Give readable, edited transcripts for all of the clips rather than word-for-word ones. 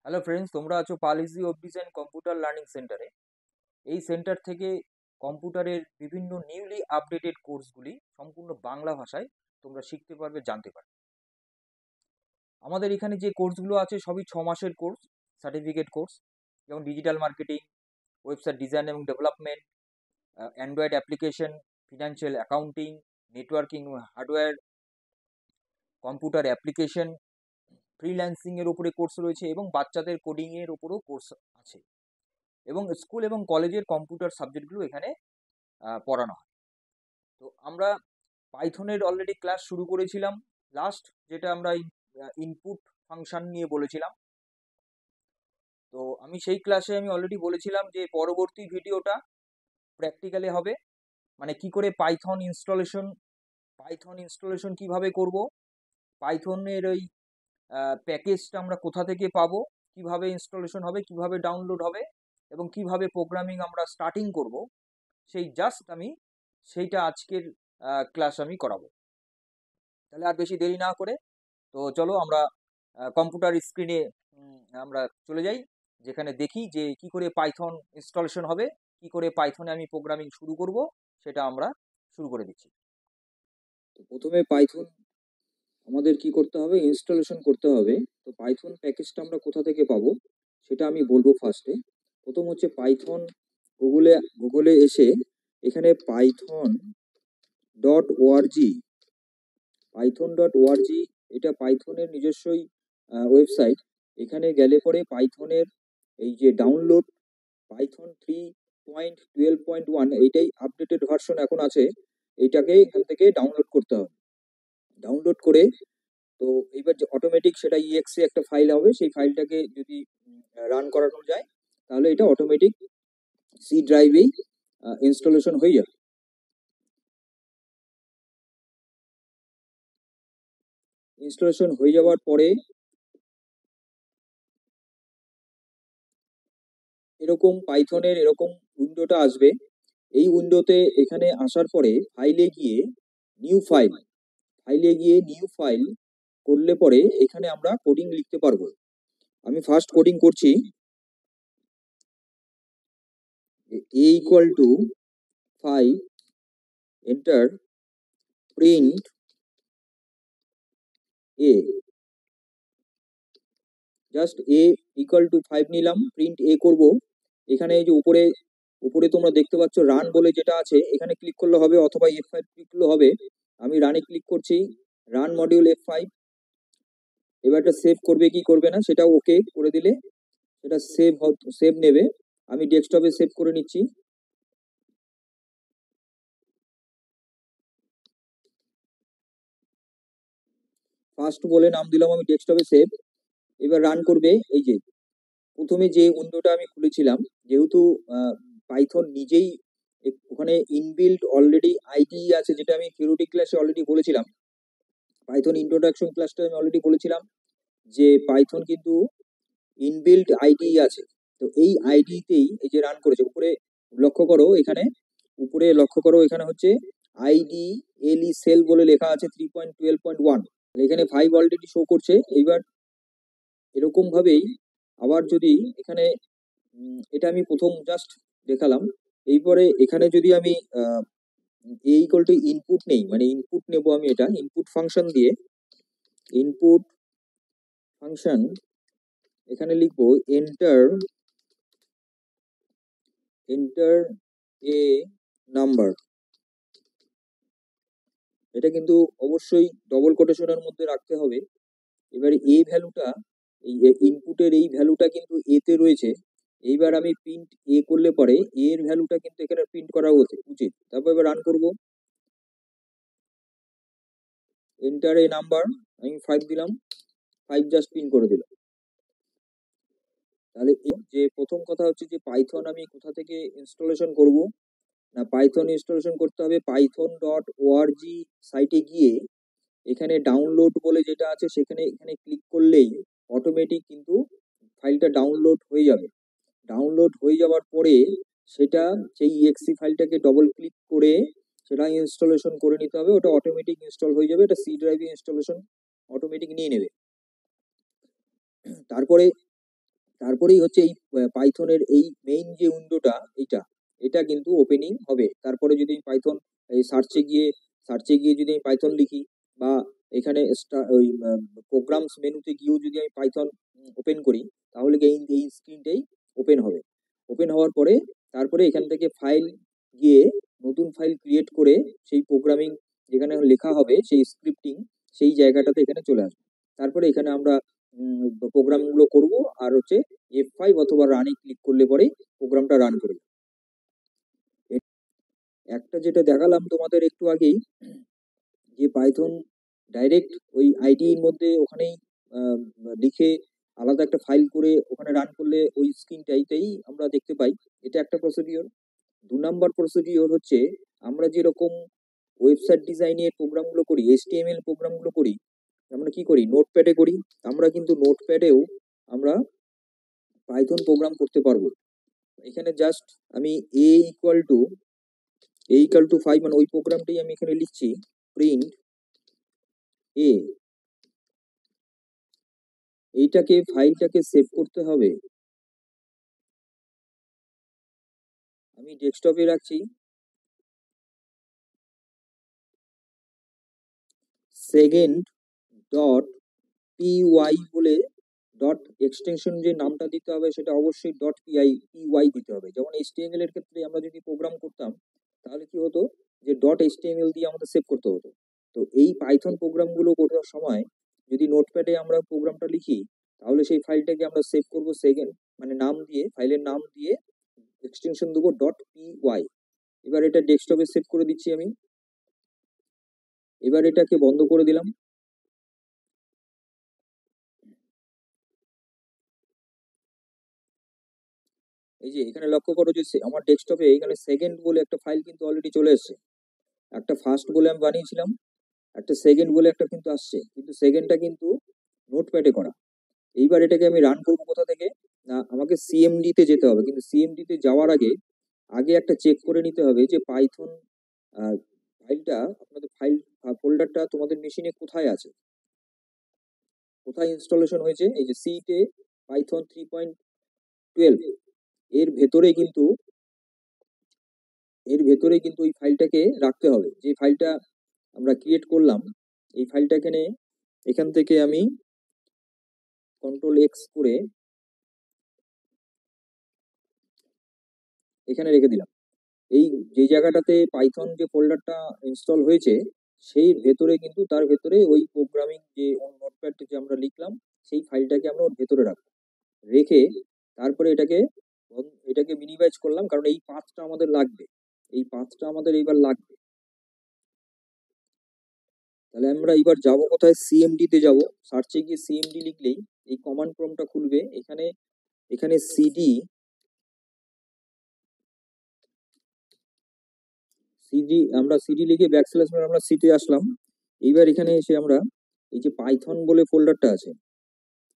Hello friends, তোমরা আছো Pal easy web design computer learning সেন্টারে। এই সেন্টার থেকে কম্পিউটারের বিভিন্ন নিউলি আপডেটেড কোর্সগুলি সম্পূর্ণ বাংলা ভাষায় তোমরা শিখতে পারবে, জানতে পারবে। আমাদের এখানে যে কোর্সগুলো আছে সবই 6 মাসের কোর্স, সার্টিফিকেট কোর্স, যেমন ডিজিটাল মার্কেটিং, ওয়েবসাইট ডিজাইন এবং development, android application, financial accounting, networking, hardware, computer application, ফ্রিল্যান্সিংয়ের উপরে কোর্স রয়েছে এবং বাচ্চাদের কোডিংয়ের উপরেও কোর্স আছে। এবং স্কুল এবং কলেজের কম্পিউটার সাবজেক্টগুলো এখানে পড়ানো হয়। তো আমরা পাইথনের অলরেডি ক্লাস শুরু করেছিলাম লাস্ট, যেটা আমরা ইনপুট ফাংশন নিয়ে বলেছিলাম। তো আমি সেই ক্লাসে অলরেডি বলেছিলাম যে পরবর্তী ভিডিওটা প্র্যাকটিক্যালি হবে, মানে কি করে পাইথন ইনস্টলেশন কিভাবে করব, পাইথনের ওই প্যাকেজটা আমরা কোথা থেকে পাবো, কিভাবে ইনস্টলেশন হবে, কিভাবে ডাউনলোড হবে এবং কিভাবে প্রোগ্রামিং আমরা স্টার্টিং করব, সেইটা আজকের ক্লাস আমি করাবো। তাহলে আর বেশি দেরি না করে তো চলো আমরা কম্পিউটার স্ক্রিনে আমরা চলে যাই, যেখানে দেখি যে কি করে পাইথন ইনস্টলেশন হবে, কি করে পাইথনে আমি প্রোগ্রামিং শুরু করব, সেটা আমরা শুরু করে দিচ্ছি। তো প্রথমে পাইথন আমাদের কি করতে হবে, ইনস্টলেশন করতে হবে। তো পাইথন প্যাকেজটা আমরা কোথা থেকে পাবো সেটা আমি বলবো। ফার্স্টে প্রথম হচ্ছে পাইথন, গুগলে এসে এখানে পাইথন.org, এটা পাইথনের নিজস্বই ওয়েবসাইট। এখানে গেলে পরে পাইথনের এই যে ডাউনলোড পাইথন 3.12.1 এইটাই আপডেটেড ভার্সন এখন আছে, এইটাকে এখান থেকে ডাউনলোড করতে হবে। ডাউনলোড করে তো এবার যে অটোমেটিক সেটা ইএক্সি একটা ফাইল হবে, সেই ফাইলটাকে যদি রান করানো যায় তাহলে এটা অটোমেটিক সি ড্রাইভেই ইনস্টলেশন হয়ে যাবে। ইনস্টলেশন হয়ে যাওয়ার পরে এরকম পাইথনের এরকম উইন্ডোটা আসবে। এই উইন্ডোতে এখানে আসার পরে ফাইলে গিয়ে নিউ ফাইল করলে পরে এখানে আমরা কোডিং লিখতে পারবো। আমি ফার্স্ট কোডিং করছি, a equal to 5, enter, print a, just a equal to 5 নিলাম, প্রিন্ট a করব। এখানে এই যে উপরে উপরে তোমরা দেখতে পাচ্ছ রান বলে যেটা আছে, এখানে ক্লিক করলে হবে অথবা F5 ক্লিক করলে হবে। আমি রানে ক্লিক করছি, রান মডিউল F5। এবার এটা সেভ করবে কি করবে না সেটা ওকে করে দিলে সেটা সেভ নেবে। আমি ডেস্কটপে সেভ করে নিচ্ছি। ফার্স্ট বলে নাম দিলাম আমি ডেস্কটপে সেভ। এবার রান করবে। এই যে প্রথমে যে উইন্ডোটা আমি খুলেছিলাম, যেহেতু পাইথন নিজেই ওখানে ইনবিল্ট অলরেডি আইডি আছে, যেটা আমি থিওরিটিক ক্লাসে অলরেডি বলেছিলাম। পাইথন ইন্ট্রোডাকশন ক্লাসটা আমি অলরেডি বলেছিলাম যে পাইথন কিন্তু ইনবিল্ট আইডি আছে। তো এই আইডিতেই এই যে রান করেছে, উপরে লক্ষ্য করো, এখানে হচ্ছে আইডি এলই সেল বলে লেখা আছে 3.12.1, এখানে 5 অলরেডি শো করছে। এইবার এরকম ভাবেই আবার যদি এখানে এটা আমি প্রথম জাস্ট দেখালাম। এইপরে এখানে যদি আমি এ ইকুয়াল টু ইনপুট নেই, মানে ইনপুট নেব আমি, এটা ইনপুট ফাংশন দিয়ে এখানে লিখবো এন্টার এ নাম্বার। এটা কিন্তু অবশ্যই ডবল কোটেশনের মধ্যে রাখতে হবে। এবারে এই ভ্যালুটা, এই ইনপুটের এই ভ্যালুটা কিন্তু এতে রয়েছে। এইবার আমি প্রিন্ট এ করলে পরে এর ভ্যালুটা কিন্তু এখানে প্রিন্ট করা উচিত। তারপর এবার রান করব, এন্টার এ নাম্বার, আমি 5 দিলাম, 5 জাস্ট প্রিন্ট করে দিলাম। তাহলে যে প্রথম কথা হচ্ছে যে পাইথন আমি কোথা থেকে ইনস্টলেশন করব না, পাইথন ইনস্টলেশন করতে হবে python.org সাইটে গিয়ে এখানে ডাউনলোড বলে যেটা আছে এখানে ক্লিক করলেই অটোমেটিক কিন্তু ফাইলটা ডাউনলোড হয়ে যাবে। ডাউনলোড হয়ে যাওয়ার পরে সেটা সেই exe ফাইলটাকে ডবল ক্লিক করে সেটা ইনস্টলেশন করে নিতে হবে। ওটা অটোমেটিক ইনস্টল হয়ে যাবে, এটা সি ড্রাইভে ইনস্টলেশন অটোমেটিক নিয়ে নেবে। তারপরে তারপরেই হচ্ছে এই পাইথনের এই মেইন যে উইন্ডোটা এটা কিন্তু ওপেনিং হবে। তারপরে যদি পাইথন এই সার্চে গিয়ে যদি আমি পাইথন লিখি, বা এখানে ওই প্রোগ্রামস মেনুতে গিয়েও যদি আমি পাইথন ওপেন করি, তাহলে এই স্ক্রিনটাই ওপেন হবে। ওপেন হওয়ার পরে তারপরে এখান থেকে ফাইল গিয়ে নতুন ফাইল ক্রিয়েট করে সেই প্রোগ্রামিং যেখানে লেখা হবে সেই স্ক্রিপ্টিং সেই জায়গাটাতে এখানে চলে আসবে। তারপরে এখানে আমরা প্রোগ্রামগুলো করব, আর হচ্ছে F5 অথবা রানে ক্লিক করলে পরে প্রোগ্রামটা রান করবে। একটা যেটা দেখালাম তোমাদের একটু আগেই, যে পাইথন ডাইরেক্ট ওই আইডির মধ্যে ওখানেই লিখে আলাদা একটা ফাইল করে ওখানে রান করলে ওই স্ক্রিনটাইতেই আমরা দেখতে পাই। এটা একটা প্রসিডিওর। 2 নম্বর প্রসিডিওর হচ্ছে আমরা যেরকম ওয়েবসাইট ডিজাইনের প্রোগ্রামগুলো করি, HTML প্রোগ্রামগুলো করি, আমরা কি করি, নোটপ্যাডে করি। আমরা কিন্তু নোটপ্যাডেও আমরা পাইথন প্রোগ্রাম করতে পারবো। এখানে জাস্ট আমি a=5 মানে ওই প্রোগ্রামটাই আমি এখানে লিখছি, প্রিন্ট a। এইটাকে ফাইলটাকে সেভ করতে হবে, আমি ডেস্কটপে রাখছি। সেকেন্ড ডট py বলে ডট এক্সটেনশন যে নামটা দিতে হবে সেটা অবশ্যই py দিতে হবে। যেমন HTML এর ক্ষেত্রে আমরা যদি প্রোগ্রাম করতাম, তাহলে কি হতো, যে .html দিয়ে আমাদের সেভ করতে হতো। তো এই পাইথন প্রোগ্রামগুলো করার সময় যদি নোটপ্যাডে আমরা প্রোগ্রামটা লিখি, তাহলে সেই ফাইলটাকে আমরা সেভ করব সেকেন্ড মানে নাম দিয়ে, ফাইলের নাম দিয়ে এক্সটেনশন দেবো .py। এবার এটা ডেস্কটপে সেভ করে দিচ্ছি আমি। এবার এটাকে বন্ধ করে দিলাম। এই যে এখানে লক্ষ্য করো যে আমার ডেস্কটপে এখানে সেকেন্ড বলে একটা ফাইল কিন্তু অলরেডি চলে এসেছে। একটা ফার্স্ট বলে আমি বানিয়েছিলাম, একটা সেকেন্ড বলে একটা কিন্তু আসছে, কিন্তু সেকেন্ডটা কিন্তু নোটপ্যাডে করা। এইবার এটাকে আমি রান করবো কোথা থেকে, না আমাকে সিএমডি তে যেতে হবে। কিন্তু সিএমডি তে যাওয়ার আগে আগে একটা চেক করে নিতে হবে যে পাইথন ফাইলটা, আপনাদের ফাইল ফোল্ডারটা তোমাদের মেশিনে কোথায় আছে, কোথায় ইনস্টলেশন হয়েছে। এই যে সিতে পাইথন 3.12 এর ভেতরে কিন্তু ওই ফাইলটাকে রাখতে হবে। যে ফাইলটা আমরা ক্রিয়েট করলাম, এই ফাইলটা এখান থেকে আমি Ctrl+X করে এখানে রেখে দিলাম। এই যে জায়গাটাতে পাইথন যে ফোল্ডারটা ইনস্টল হয়েছে, সেই ভেতরে কিন্তু তার ভেতরে ওই প্রোগ্রামিং যে নোটপ্যাড যে আমরা লিখলাম, সেই ফাইলটাকে আমরা ওর ভেতরে রাখবো। রেখে তারপরে এটাকে মিনিমাইজ করলাম, কারণ এই পাথটা আমাদের লাগবে, এই পাথটা আমাদের এইবার লাগবে। তাহলে আমরা এবার যাব কোথায়, সিএমডি তে যাব। সার্চে গিয়ে সিএমডি লিখলেই এই কমান্ড প্রম্পটটা খুলবে। এখানে এখানে সিডি আমরা সিডি লিখে ব্যাকস্ল্যাশ মেরে আমরা সিতে আসলাম। এইবার এখানে এসে আমরা এই যে পাইথন বলে ফোল্ডারটা আছে,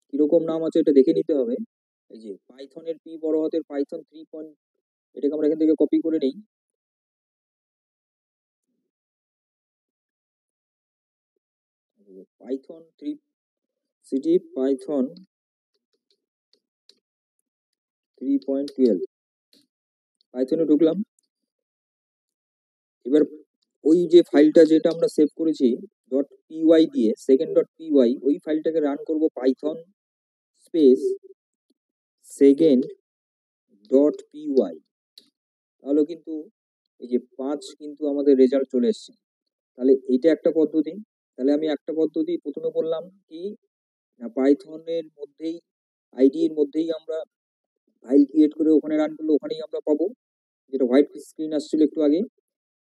কিরকম নাম আছে এটা দেখে নিতে হবে। এই যে পাইথনের পি বড় হাতের পাইথন 3. এটাকে আমরা এখান থেকে কপি করে নেই। পাইথন 3 সিডি পাইথন 3.12 পাইথনে ঢুকলাম। এবার ওই যে ফাইলটা যেটা আমরা সেভ করেছি .py দিয়ে, সেকেন্ড .py, ওই ফাইলটাকে রান করব পাইথন স্পেস সেকেন্ড .py। তাহলে কিন্তু এই যে 5 কিন্তু আমাদের রেজাল্ট চলে এসছে। তাহলে এইটা একটা পদ্ধতি। তাহলে আমি একটা পদ্ধতি প্রথমে বললাম কি, না পাইথনের মধ্যেই আইডির মধ্যেই আমরা ফাইল ক্রিয়েট করে ওখানে রান করলে ওখানেই আমরা পাবো, যেটা হোয়াইট স্ক্রিন আসছিল একটু আগে।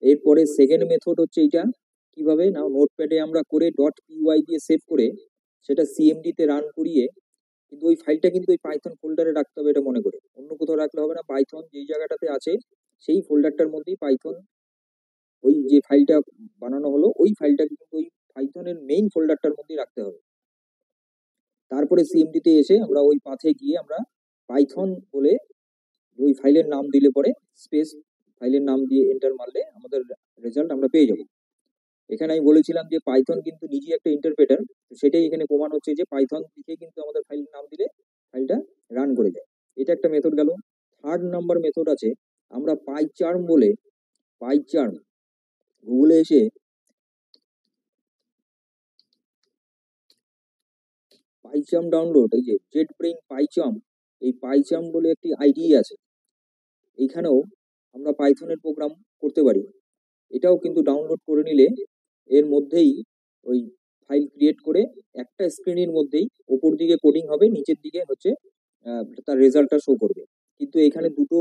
এরপরে সেকেন্ড মেথড হচ্ছে এইটা, কিভাবে না নোটপ্যাডে আমরা করে .py দিয়ে সেভ করে সেটা সিএমডি তে রান করিয়ে, কিন্তু ওই ফাইলটা কিন্তু ওই পাইথন ফোল্ডারে রাখতে হবে, এটা মনে করে অন্য কোথাও রাখলে হবে না। পাইথন যেই জায়গাটাতে আছে সেই ফোল্ডারটার মধ্যেই পাইথন ওই যে ফাইলটা বানানো হলো ওই ফাইলটা কিন্তু ওই পাইথনের মেইন ফোল্ডারটার মধ্যেই রাখতে হবে। তারপরে সিএমডি তে এসে আমরা ওই পাথে গিয়ে আমরা পাইথন বলে ওই ফাইলের নাম দিলে পরে স্পেস ফাইলের নাম দিয়ে এন্টার মারলে আমাদের রেজাল্ট আমরা পেয়ে যাব। এখানে আমি বলেছিলাম যে পাইথন কিন্তু নিজেই একটা ইন্টারপ্রেটার, সেটাই এখানে প্রমাণ হচ্ছে যে পাইথন লিখে কিন্তু আমাদের ফাইলের নাম দিলে ফাইলটা রান রান করে যায়। এটা একটা মেথড গেল। থার্ড নাম্বার মেথড আছে, আমরা পাইচার্ম বলে, পাইচার্ম গুগলে এসে পাইচার্ম ডাউনলোড, এই যে জেটব্রেইন পাইচার্ম, এই পাইচার্ম বলে একটি আইডি আছে। এইখানেও আমরা পাইথনের প্রোগ্রাম করতে পারি। এটাও কিন্তু ডাউনলোড করে নিলে এর মধ্যেই ওই ফাইল ক্রিয়েট করে একটা স্ক্রিনের মধ্যেই ওপর দিকে কোডিং হবে, নিচের দিকে হচ্ছে তার রেজাল্টটা শো করবে। কিন্তু এখানে দুটো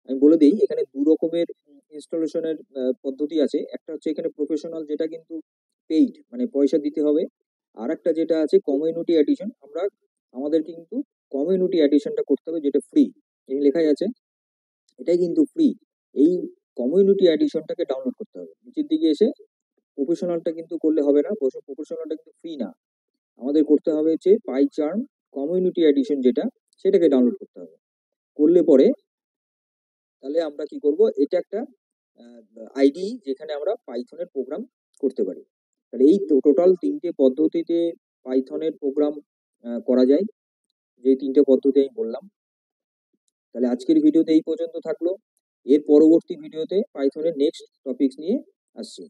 আমি বলে দিই, এখানে দু রকমের ইনস্টলেশনের পদ্ধতি আছে। একটা হচ্ছে এখানে প্রফেশনাল, যেটা কিন্তু পেইড, মানে পয়সা দিতে হবে। আর একটা যেটা আছে কমিউনিটি এডিশন, আমরা আমাদের কিন্তু কমিউনিটি এডিশনটা করতে হবে, যেটা ফ্রি। এই লেখাই আছে, এটাই কিন্তু ফ্রি। এই কমিউনিটি এডিশনটাকে ডাউনলোড করতে হবে। নিচের দিকে এসে প্রফেশনালটা কিন্তু করলে হবে না, প্রফেশনালটা কিন্তু ফ্রি না, আমাদের করতে হবে হচ্ছে পাইচার্ম কমিউনিটি এডিশন, যেটা সেটাকে ডাউনলোড করতে হবে। করলে পরে তাহলে আমরা কি করব, এটা একটা আইডি যেখানে আমরা পাইথনের প্রোগ্রাম করতে পারি। তাহলে এই টোটাল তিনটে পদ্ধতিতে পাইথনের প্রোগ্রাম করা যায়, যে তিনটে পদ্ধতি আমি বললাম। তাহলে আজকের ভিডিওতে এই পর্যন্ত থাকলো। এর পরবর্তী ভিডিওতে পাইথনের নেক্সট টপিকস নিয়ে আসছি।